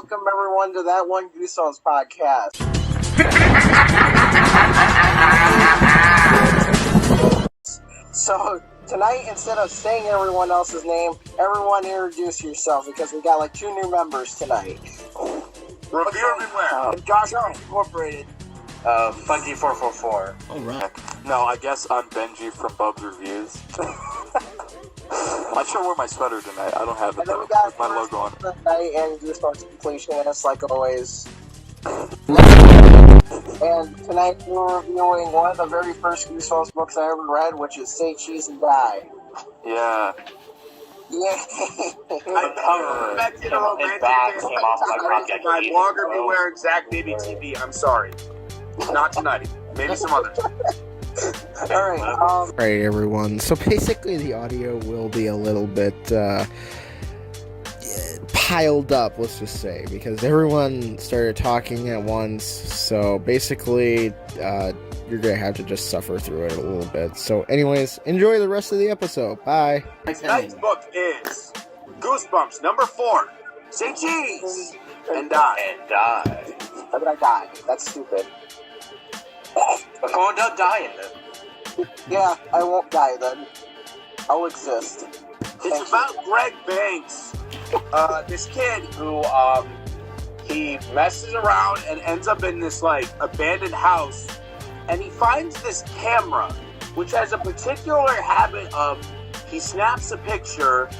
welcome everyone to That One Goosebumps podcast. So tonight, instead of saying everyone else's name, everyone introduce yourself because we got like 2 new members tonight. Revere Beware. Josh Incorporated. Funky444. All right. No, I guess I'm Benji from Bub's Reviews. I should wear my sweater tonight. I don't have it though. With my logo on it. Tonight and Goosebumps completionist like always. And tonight we're reviewing one of the very first Goosebumps books I ever read, which is Say Cheese and Die. Yeah. I back to the romantic back came off my project. my blogger Beware Exact Baby TV. I'm sorry. Not tonight. Maybe some other time. Alright, everyone. So basically the audio will be a little bit piled up, let's just say, because everyone started talking at once. So basically, you're going to have to just suffer through it a little bit. So anyways, enjoy the rest of the episode. Bye. Tonight's book is Goosebumps number 4. Say cheese and die. how did I die? That's stupid. Before don't die in them. Yeah, I won't die then. I'll exist. It's about Greg Banks, this kid who he messes around and ends up in this like abandoned house, and he finds this camera which has a particular habit of he snaps a picture,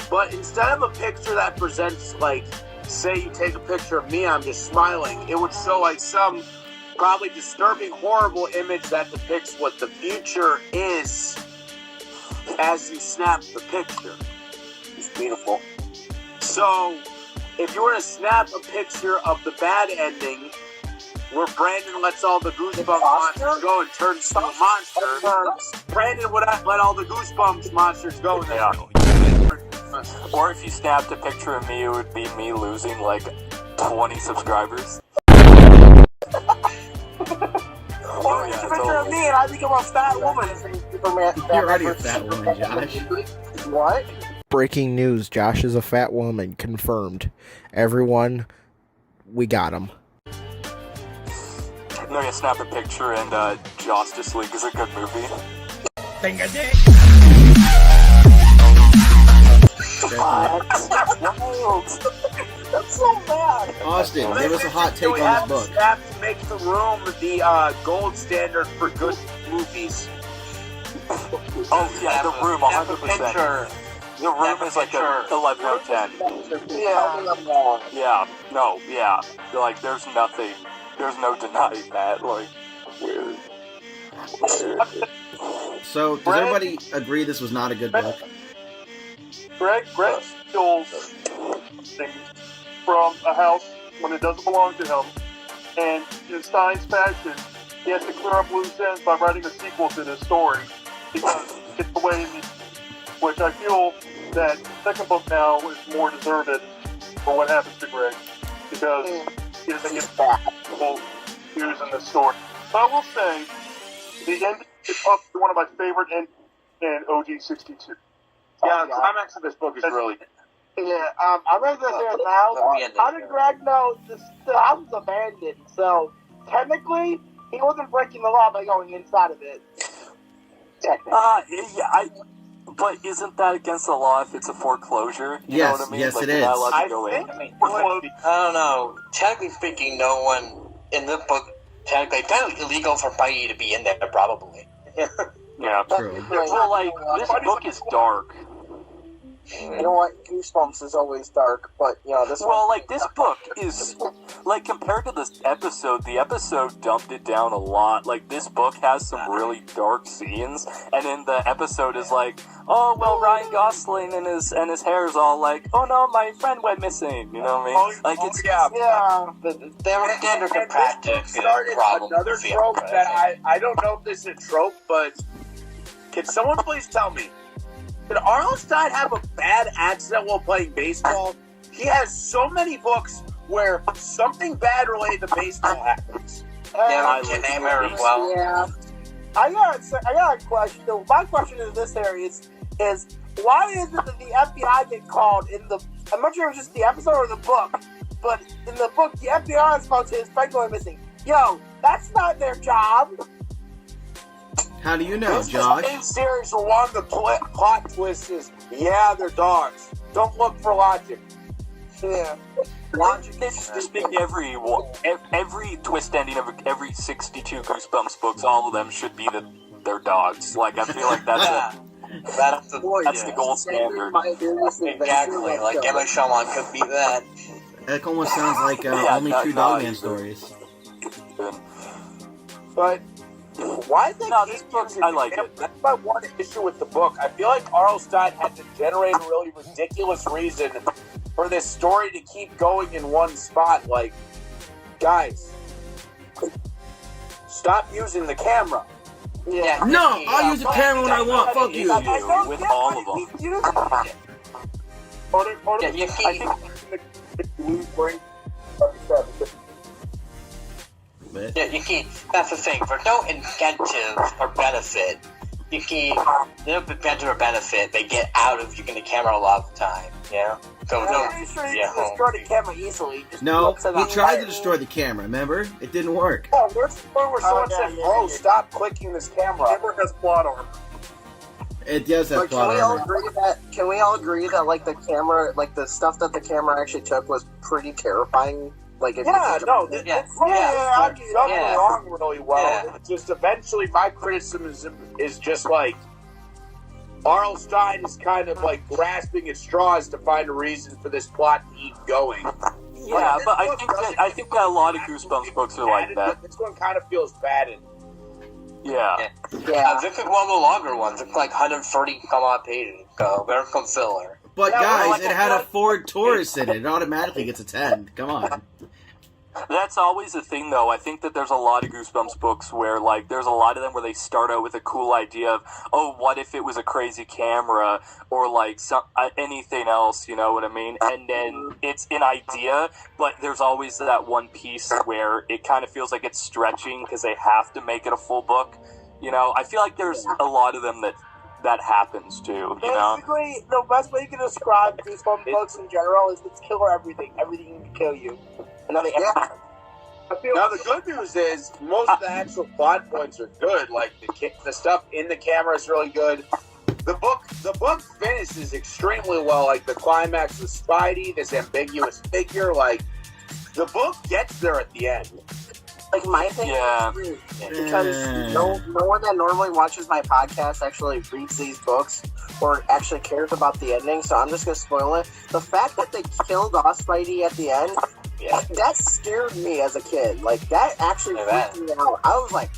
but instead of a picture that presents like, say you take a picture of me, I'm just smiling, it would show like some probably disturbing, horrible image that depicts what the future is as you snap the picture. It's beautiful. So, if you were to snap a picture of the bad ending, where Brandon lets all the Goosebumps monsters go and turns to a monster, Brandon would let all the Goosebumps monsters go. Yeah. Or if you snapped a picture of me, it would be me losing like 20 subscribers. Or it's a picture of me and I become a fat woman. You're already a fat woman, Josh. What? Breaking news, Josh is a fat woman. Confirmed. Everyone, we got him. No, you snap a picture and Justice League is a good movie. Finger dick! That's so bad. Austin, give us a hot take on this book. We have to make the room the gold standard for good movies. Oh yeah, the room, 100%. The room is like a 11 or 10. Yeah, no, yeah. Like, there's no denying that. Like, weird. So, does everybody agree this was not a good book? Greg steals things from a house when it doesn't belong to him, and in Stein's fashion, he has to clear up loose ends by writing a sequel to this story because it's the way which I feel that the second book now is more deserved for what happens to Greg because he doesn't get people using this story. But I will say, the ending is up to one of my favorite endings in OG62. Yeah, the climax of this book is really good. Yeah, I'm ready to say it now. How did Greg know the house was abandoned? So, technically, he wasn't breaking the law by going inside of it. But isn't that against the law if it's a foreclosure? You Yes, know what I mean? yes, like, it you're not is. allowed to go in. I don't know. Technically speaking, no one in the book, technically illegal for Peggy to be in there, probably. Yeah. True. Well, like, this book is dark. You know what? Goosebumps is always dark, but, you know, this Well, like, this book is, like, compared to this episode, the episode dumped it down a lot. Like, this book has some really dark scenes, and then the episode is like, oh, well, Ryan Gosling and his hair is all like, oh no, my friend went missing, you know what I mean? Like, it's, yeah. There were standard of practice problems. another trope that I don't know if this is a trope, but can someone please tell me, did Arlenstein have a bad accident while playing baseball? He has so many books where something bad related to baseball happens. Yeah, can name her as well. Yeah. I got a question. My question is this, Harry, is why is it that the FBI get called in the, I'm not sure if it was just the episode or the book, but in the book, the FBI spoke to his friend going missing. Yo, that's not their job. How do you know, Josh? In series one, the plot twist is, yeah, they're dogs. Don't look for logic. Yeah. Logic is just make every twist ending of every 62 Goosebumps books. All of them should be that they're dogs. Like I feel like that's That's the gold standard. Exactly. Like Emma Sherman could be that. That almost sounds like only true Dogman stories. But why they this book, I like it. That's my one issue with the book. I feel like R.L. Stine had to generate a really ridiculous reason for this story to keep going in one spot. Like, guys, stop using the camera. Yeah. No, I'll use the camera when I want. Fuck you. With all of them. Yeah, you can't. Yeah, you can't. That's the thing. For no incentive or benefit, you can't. No incentive or benefit they get out of using the camera a lot of the time. Yeah. So I'm pretty sure you can destroy the camera easily. Just No, look to the he tried to right. destroy the camera, remember? It didn't work. Oh, where's the point where someone yeah, said, yeah, bro, yeah. stop clicking this camera? Camera has plot armor. It does have But plot armor. can we all agree that like the camera, like the stuff that the camera actually took was pretty terrifying? Like, if Yeah, you no, think it's Yeah. done wrong really well. Yeah. It's just eventually my criticism is just like R.L. Stine is kind of like grasping at straws to find a reason for this plot to keep going. Yeah, but I think that a lot of Goosebumps books are like that. This one kind of feels padded. Yeah. This is one of the longer ones. It's like 130 some odd pages. So there's some filler. But Yeah, guys, like it had a Ford Taurus in it. It automatically gets a 10. Come on. That's always a thing, though. I think that there's a lot of Goosebumps books where, like, there's a lot of them where they start out with a cool idea of, oh, what if it was a crazy camera or, like, anything else, you know what I mean? And then it's an idea, but there's always that one piece where it kind of feels like it's stretching because they have to make it a full book. You know, I feel like there's a lot of them that happens, too, you know? Basically, the best way you can describe Goosebumps books in general is it's killer everything. Everything can kill you. Now the good news is most of the actual plot points are good. Like the stuff in the camera is really good. The book finishes extremely well. Like the climax with Spidey, this ambiguous figure. Like the book gets there at the end. Like my thing is because no one that normally watches my podcast actually reads these books or actually cares about the ending, so I'm just gonna spoil it. The fact that they killed off Spidey at the end, that scared me as a kid. Like that actually freaked me out. I was like,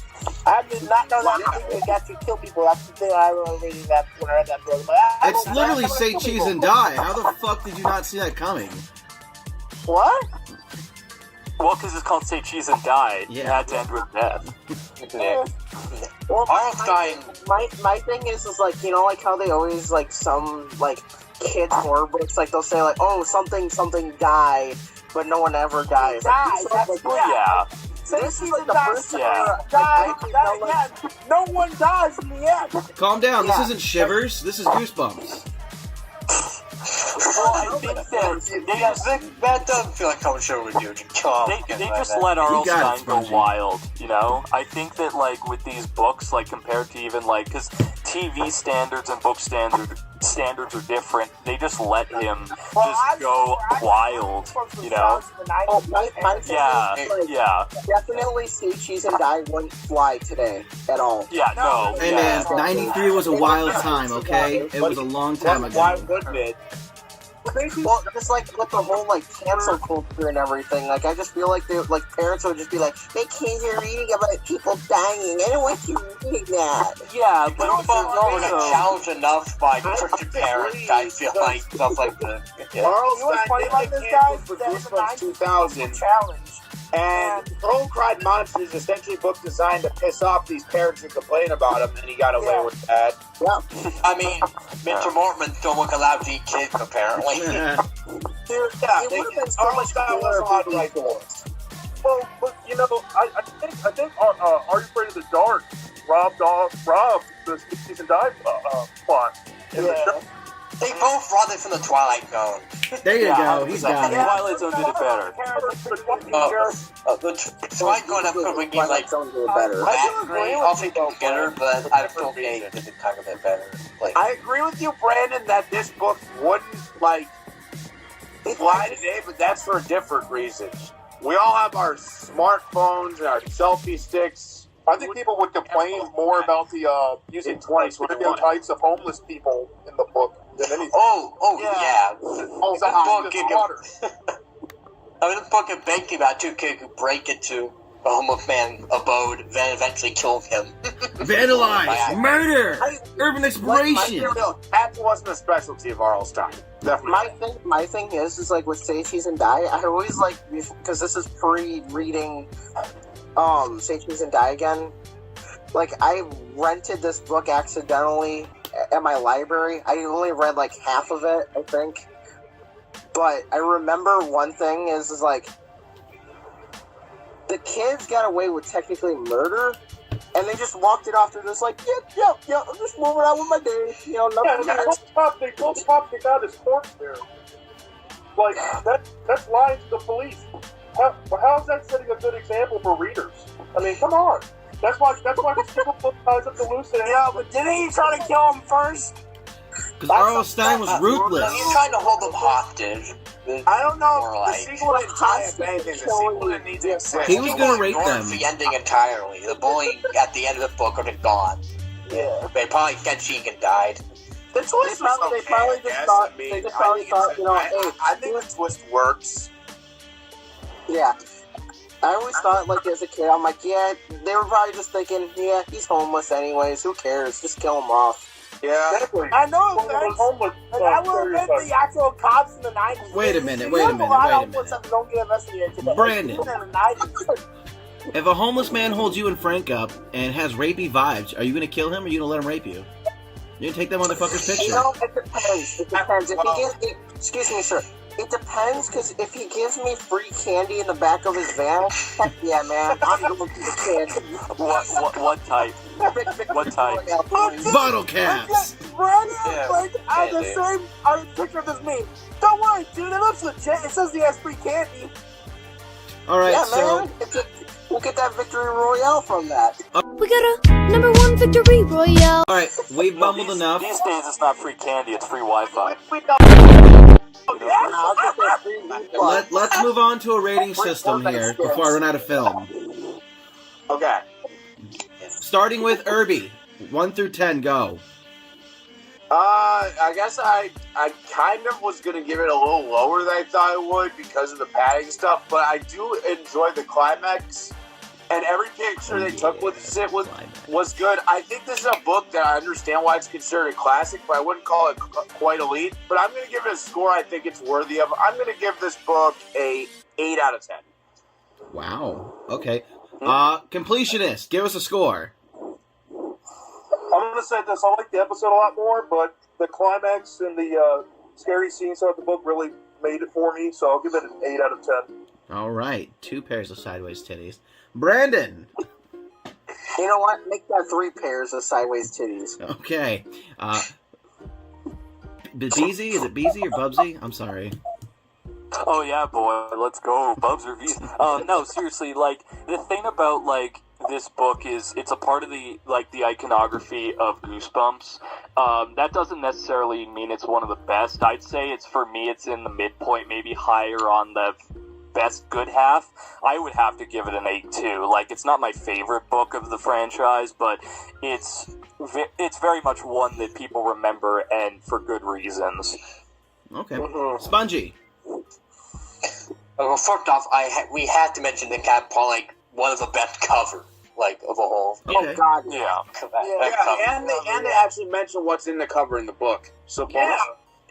I did not know that they could actually kill people. That's the thing I remember reading that when I read that book. It's literally say cheese and die. How the fuck did you not see that coming? What? Well, because it's called Say Cheese and Die. Yeah. It had to end with death. well, R.L. Stine. my thing is like, you know, like how they always like some like kids horror books, like they'll say like, oh, something died, but no one ever dies. Dies, that's Yeah. This is like the first time no one dies in the end. Calm down. This isn't Shivers. This is Goosebumps. Well, I think That doesn't feel like how a show would do. they just let R.L. You got it, Stine go Spongy. wild, you know? I think that, like, with these books, like, compared to even, like, because TV standards and book standards are different, they just let him just go wild, you know? Yeah. Definitely Say Cheese and Die wouldn't fly today at all. Yeah, no. Hey Yeah. man, 93 was a wild time, okay? It was a long time Why ago. wouldn't it? Well, just like with the whole like cancel culture and everything, like I just feel like parents would just be like, they can't hear reading about people dying. I don't want you reading that. Yeah, but But also, we're not challenged enough by Christian parents, I feel like, stuff like that. R.L. You know what's Stine funny did about get this guy? canceled for That was Goosebumps a 2000. challenge. And Troll Cried Monster is essentially a book designed to piss off these parents who complain about him, and he got away with that. I mean, Mr. Mortman don't look allowed to eat kids, apparently. It would have been so R.L. much Stine cooler wasn't if allowed to we write did books. Well, but you know, I think Are You Afraid of the Dark robbed the Cheese and Die plot in the show. They both brought it from the Twilight Zone. There you go. He's got it. Twilight Zone did it better. The Twilight Zone episode would be like better. that great. I'll think together, but I still think it did a kind of bit better. Like, I agree with you, Brandon, that this book wouldn't fly today, but that's for different reasons. We all have our smartphones and our selfie sticks. I think people would complain more about the using stereotypes of homeless people in the book than anything. Yeah. Oh, The book is basically about two kids who break into a homeless man abode, then eventually kill him. Vandalize, murder, urban exploration. That wasn't a specialty of R.L. Stein. Definitely. My thing is like with Say Cheese and Die, I always like, because this is pre-reading Say Cheese and Die again. Like, I rented this book accidentally at my library. I only read like half of it, I think. But I remember one thing is like, the kids got away with technically murder, and they just walked it off. They're just like, yeah, I'm just moving on with my day. You know, nothing. They told Pop they got his corpse there. Like, that's lying to the police. How is that setting a good example for readers? I mean, come on. That's why these people put ties up the loose end. Yeah, but didn't he try to kill him first? Because R.L. Stein was ruthless. He's trying to hold them hostage. I don't know. More The like- sequel didn't tie up anything. The sequel didn't need to exist. He was going to rape Ignored them. the ending entirely. The bully at the end of the book would have gone. Yeah. They probably said Sheegan died. The twist was okay, They probably I just guess. thought, I mean, they just probably thought, you know, hey, I think the twist works. yeah. I always thought, like, as a kid, I'm like, yeah, they were probably just thinking, yeah, he's homeless anyways, who cares, just kill him off. Yeah. Exactly. I know, One of those thanks. homeless Like, I would have been the actual cops in the 90s. Wait a minute, You wait a have minute, lot wait a of homeless minute. that don't get investigated today. Brandon. Even in the 90s. If a homeless man holds you and Frank up and has rapey vibes, are you going to kill him or are you going to let him rape you? You're going to take that motherfucker's You picture. know, it depends. It depends. If he gives, excuse me, sir. It depends, because if he gives me free candy in the back of his van, heck yeah, man, I'm going to the candy. What type? What type? Bottle caps. Brandon, Yeah. like, I have the same picture of this meme. Don't worry, dude, it looks legit. It says he has free candy. All right, Yeah, so man. We'll get that victory royale from that. We got a #1 victory royale. all right, we've bumbled enough. These days, it's not free candy; it's free Wi-Fi. I'll get that free meatball. Let's move on to a rating system here before I run out of film. Okay. Starting with Irby, 1 through 10, go. I guess I kind of was going to give it a little lower than I thought I would because of the padding stuff, but I do enjoy the climax, and every picture they took with it was good. I think this is a book that I understand why it's considered a classic, but I wouldn't call it quite elite. But I'm going to give it a score I think it's worthy of. I'm going to give this book a 8 out of 10. Wow. Okay. Completionist, give us a score. I'm going to say this. I like the episode a lot more, but the climax and the scary scenes throughout the book really made it for me, so I'll give it an 8 out of 10. All right, 2 pairs of sideways titties. Brandon. You know what? Make that 3 pairs of sideways titties. Okay. Beezy? Is it Beezy or Bubsy? I'm sorry. Oh yeah, boy, let's go, Bubs reviews. No, seriously, like the thing about like this book is it's a part of the iconography of Goosebumps. That doesn't necessarily mean it's one of the best. I'd say it's in the midpoint, maybe higher on the best good half. I would have to give it an 8 too. Like, it's not my favorite book of the franchise, but it's very much one that people remember, and for good reasons. Okay. Spongy. Well, first off, we had to mention the Cat Paul, like, one of the best covers, like, of a whole. Okay. Oh, God. Yeah. And they actually mention what's in the cover in the book. So bonus.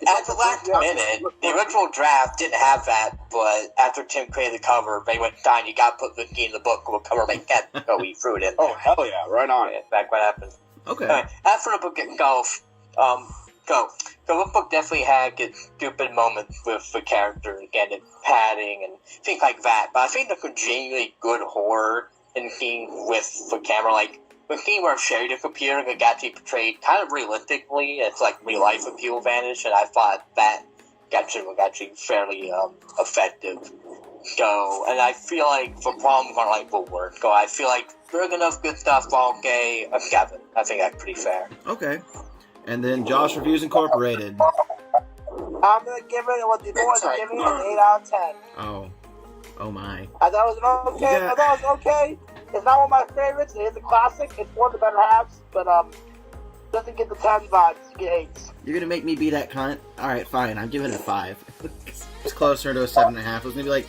At the last minute, the original draft didn't have that, but after Tim created the cover, they went, "Don, you gotta put Vicky in the book, we'll cover make that." So we threw it in. Oh, hell yeah, right on it. Back what happened. Okay. Alright, as for the book itself, go. So the book definitely had good stupid moments with the characters, again, and padding and things like that. But I think there's a genuinely good horror in scene with the camera, like the thing where Sherry the computer could actually portrayed kind of realistically. It's like real life if people vanish, and I thought that was actually fairly effective. So, and I feel like the problem with Light will work. So I feel like good enough good stuff, okay, Kevin. I think that's pretty fair. Okay. And then Josh Reviews Incorporated. I'm gonna give it what the boys are giving it an 8 out of 10. Oh my. I thought it was okay. Yeah. I thought it was okay. It's not one of my favorites. It is a classic. It's one of the better halves, but doesn't get the 10 vibes. You get 8s. You're gonna make me be that cunt? Alright, fine. I'm giving it a 5. It's closer to a 7.5. It was gonna be like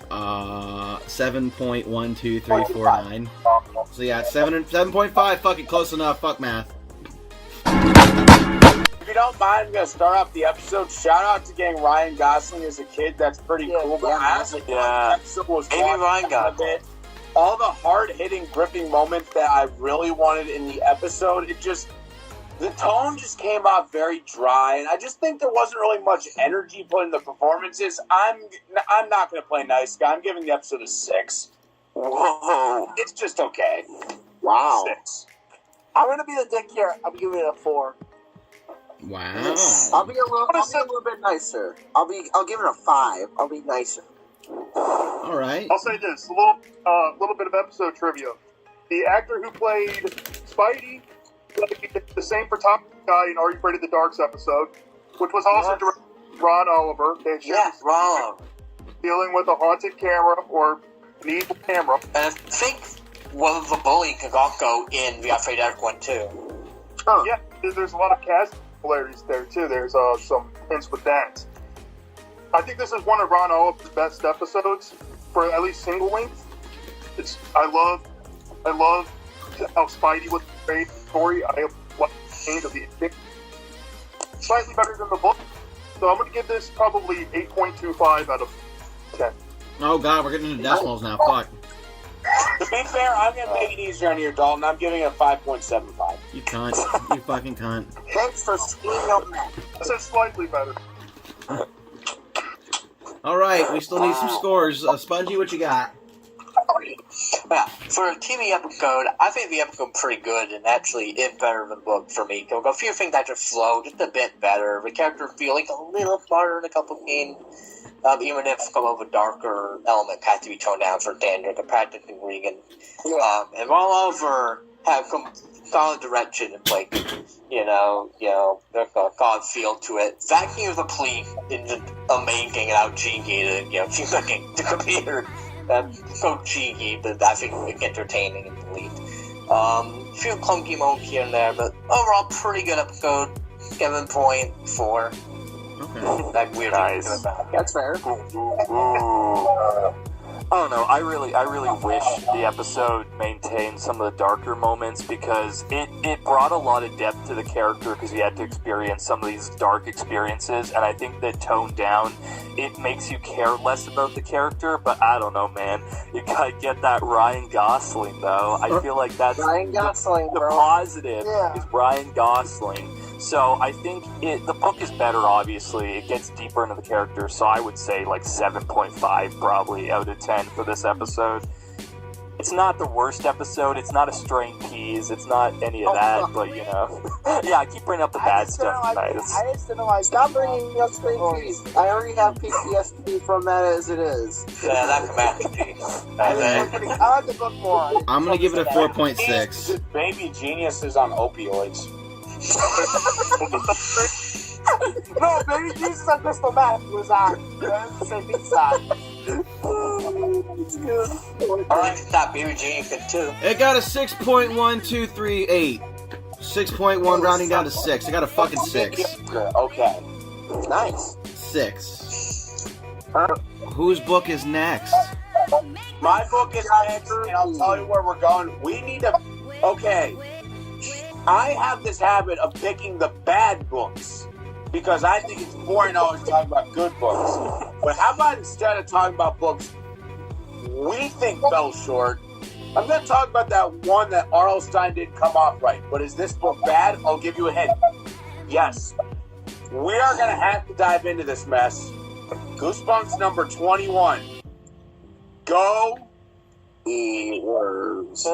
7.12349. So yeah, 7.5. Fuck it, close enough. Fuck math. If you don't mind, I'm going to start off the episode. Shout out to getting Ryan Gosling as a kid. That's pretty cool. But honestly, the episode was Ryan Gosling. All the hard-hitting, gripping moments that I really wanted in the episode, the tone just came off very dry, and I just think there wasn't really much energy put in the performances. I'm not going to play nice guy. I'm giving the episode a 6. Whoa. It's just okay. Wow. 6. I'm gonna be the dick here. I'm giving it a 4. Wow. I'll be a little bit nicer. I'll give it a 5. I'll be nicer. Alright. I'll say this: a little bit of episode trivia. The actor who played Spidey played the same protagonist guy in Are You Afraid of the Dark's episode, which was also directed by Ron Oliver. Ron Oliver. Dealing with a haunted camera or an evil camera. And I think one of the bully could go in the Afraid Dark one too. Oh yeah, there's a lot of cast similarities there too. There's some hints with that. I think this is one of Ron Oliver's best episodes for at least single length. I love how Spidey was a great story. I like the change of the ending. Slightly better than the book, so I'm going to give this probably 8.25 out of 10. Oh god, we're getting into decimals now. Fuck. To be fair, I'm going to make it easier on you, Dalton. I'm giving it a 5.75. You cunt. You fucking cunt. Thanks for speaking on that. I said slightly better. Alright, we still need some scores. Spongy, what you got? Yeah, for a TV episode, I think the episode pretty good and actually is better than the book for me. A few things that just flow just a bit better. The character feel like a little smarter in a couple scenes. Even if some of a darker element had to be toned down for Daniel, the practicing Regan. And all over have some solid direction and like, there's a solid feel to it. Vacuum of the police is just amazing and how cheeky it is. She's looking the computer. So cheeky, but I think it's entertaining and believed. A few clunky moments here and there, but overall pretty good episode. 7.4. Okay. That weird Nice. That's fair. I don't know. I really wish the episode maintained some of the darker moments because it brought a lot of depth to the character because he had to experience some of these dark experiences, and I think that toned down, it makes you care less about the character. But I don't know, man. You gotta get that Ryan Gosling though. I feel like that's Ryan Gosling, the bro. positive Yeah. is Ryan Gosling. So I think the book is better, obviously. It gets deeper into the character, so I would say like 7.5 probably out of 10 for this episode. It's not the worst episode. It's not a string peas. It's not any of that, but yeah, I keep bringing up the bad stuff tonight. I just didn't like. Stop bringing up straight peas. I already have PTSD from that as it is. Yeah, that command. I like the book more. I'm gonna give it a 4.6. Baby geniuses on opioids. No, baby Jesus on crystal meth was on the same beat side. I like that Baby Genius good too. It got a 6.1238. 6.1 rounding down to 6. I got a fucking 6. Okay. Nice. 6. Whose book is next? My book is next, and I'll tell you where we're going. We need to... Okay. I have this habit of picking the bad books because I think it's boring always talking about good books. But how about instead of talking about books we think fell short, I'm going to talk about that one that R.L. Stine didn't come off right. But is this book bad? I'll give you a hint. Yes. We are going to have to dive into this mess. Goosebumps number 21. Go worms.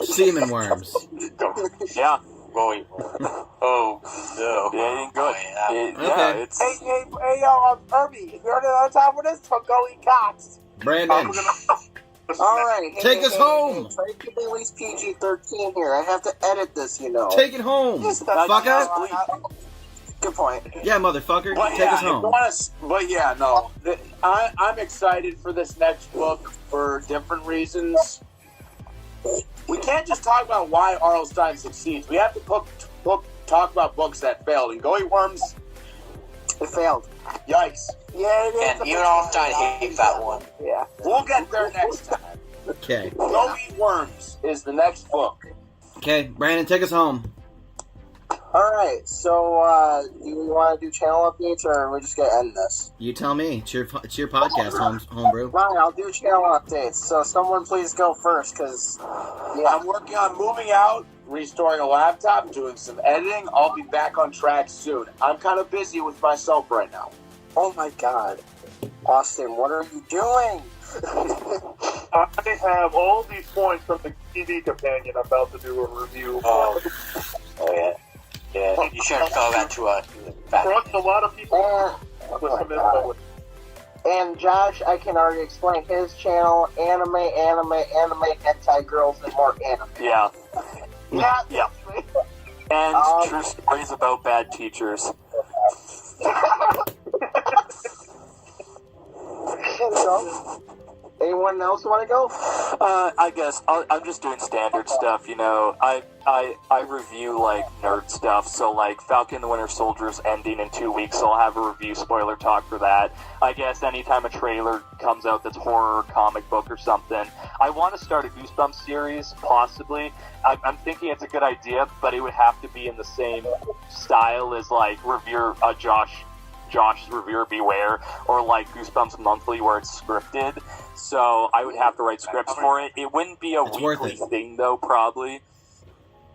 Semen worms. Yeah. Going. Oh no. Yeah, it ain't good. Okay. It's. Hey, yo, Herbie, if you're on top of this, I'm going cocks. Brandon. Alright. Take us home. Try to keep at least PG-13 here. I have to edit this, you know. Take it home. Fucker. Good point. Yeah, motherfucker. But Take yeah, us home. but yeah, no. I'm excited for this next book for different reasons. We can't just talk about why Arlstein succeeds. We have to talk about books that failed. And Going Worms, it failed. Yikes. Yeah, it is. And even Arlstein hates that one. Yeah. We'll get there next time. Okay. Go Eat Worms is the next book. Okay, Brandon, take us home. Alright, so, do we want to do channel updates, or are we just going to end this? You tell me. It's your podcast, homebrew. Fine, I'll do channel updates. So someone please go first, because, yeah. I'm working on moving out, restoring a laptop, doing some editing. I'll be back on track soon. I'm kind of busy with myself right now. Oh my god. Austin, what are you doing? I have all these points from the TV companion I'm about to do a review. Oh yeah. Yeah, you should have thought that to a Trust a lot of people with some info. And Josh, I can already explain his channel, anime, hentai girls, and more anime. Yeah. Yeah. And true stories about bad teachers. Anyone else want to go? I guess I'm just doing standard stuff, you know. I review like nerd stuff, so like Falcon the Winter Soldier's ending in 2 weeks, so I'll have a review spoiler talk for that. I guess anytime a trailer comes out that's horror, comic book, or something, I want to start a Goosebumps series, possibly. I'm thinking it's a good idea, but it would have to be in the same style as like Josh's Revere Beware, or like Goosebumps Monthly where it's scripted. So I would have to write scripts for it. It wouldn't be a weekly thing though, probably.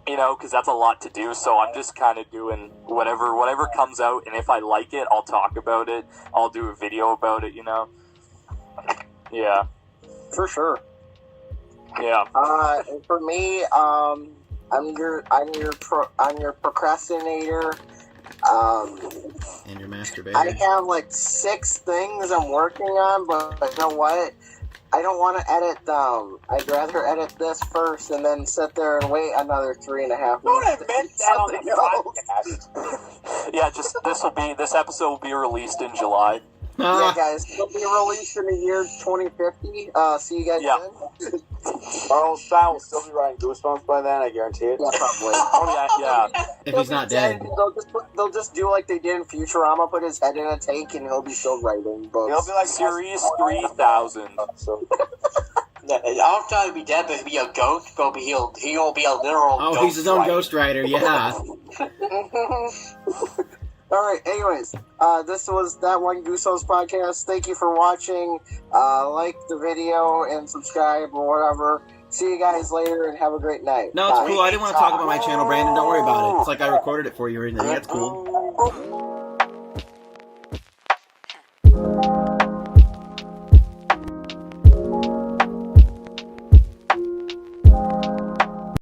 You know, because that's a lot to do. So I'm just kind of doing whatever comes out, and if I like it, I'll talk about it. I'll do a video about it. You know. Yeah. For sure. Yeah. And for me, I'm your procrastinator. And your masturbator. I have like 6 things I'm working on, but you know what? I don't want to edit them. I'd rather edit this first and then sit there and wait another 3.5 minutes. Don't admit that on the podcast. Yeah, just this episode will be released in July. Yeah, guys, it'll be released in the year 2050. See you guys then. Arlstein will still be writing Goosebumps by then, I guarantee it. Yeah, probably. Oh yeah. If he's not dead. They'll just do like they did in Futurama, put his head in a tank, and he'll be still writing books. He'll be like Series 3000. I'll try to be dead, but he'll be a ghost. He'll be a literal ghost. Oh, he's his own ghostwriter, yeah. Alright, anyways, this was That One Goosebumps podcast. Thank you for watching. Like the video and subscribe or whatever. See you guys later and have a great night. No, it's cool. I didn't want to talk about my channel, Brandon. Don't worry about it. It's like I recorded it for you, and that's cool.